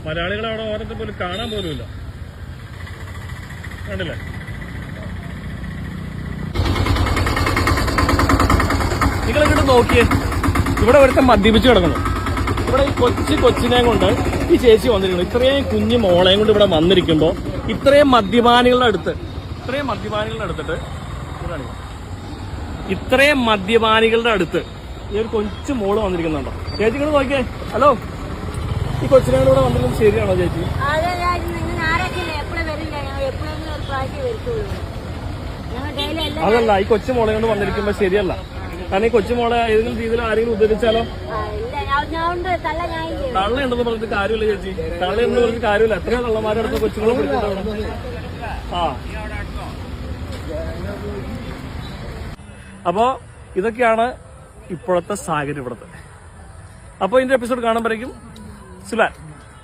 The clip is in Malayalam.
മലയാളികളെ അവിടെ ഓരത്തെ പോലും കാണാൻ പോലുമില്ല. കണ്ടില്ലേ? നിങ്ങളിങ്ങോട്ട് നോക്കിയേ, ഇവിടെ ഒരുത്തൻ മദ്യപിച്ച് കിടക്കണം. ഇവിടെ ഈ കൊച്ചിനെ കൊണ്ട് ഈ ചേച്ചി വന്നിരിക്കണം. ഇത്രയും കുഞ്ഞു മോളെയും കൊണ്ട് ഇവിടെ വന്നിരിക്കുമ്പോ ഇത്രയും മദ്യപാനികളുടെ അടുത്തിട്ട് ഈ ഒരു കൊച്ചു മോള് വന്നിരിക്കുന്നുണ്ടോ? ചേച്ചി ഇങ്ങോട്ട് നോക്കിയേ. ഹലോ, ഈ കൊച്ചിനെ ഇവിടെ വന്നിരിക്കുന്നത് ശരിയാണോ ചേച്ചി? അതല്ല, ഈ കൊച്ചു മോളെ കൊണ്ട് വന്നിരിക്കുമ്പോ ശരിയല്ല. കാരണം ഈ കൊച്ചുമോളെ ഏതെങ്കിലും രീതിയിൽ ആരെങ്കിലും ഉദ്ധരിച്ചാലോ? തള്ളയുണ്ടെന്ന് പറഞ്ഞിട്ട് കാര്യമില്ല ചേച്ചി, തള്ളയെന്ന് പറഞ്ഞിട്ട് കാര്യമില്ല. എത്രയോ തള്ളമാരുടെ അടുത്ത് കൊച്ചുങ്ങളെ പിടിച്ചിട്ടുണ്ട്. അപ്പോ ഇതൊക്കെയാണ് ഇപ്പോഴത്തെ സാഹചര്യം ഇവിടുത്തെ. അപ്പൊ ഇതിന്റെ എപ്പിസോഡ് കാണുമ്പോഴേക്കും സുലാൻ.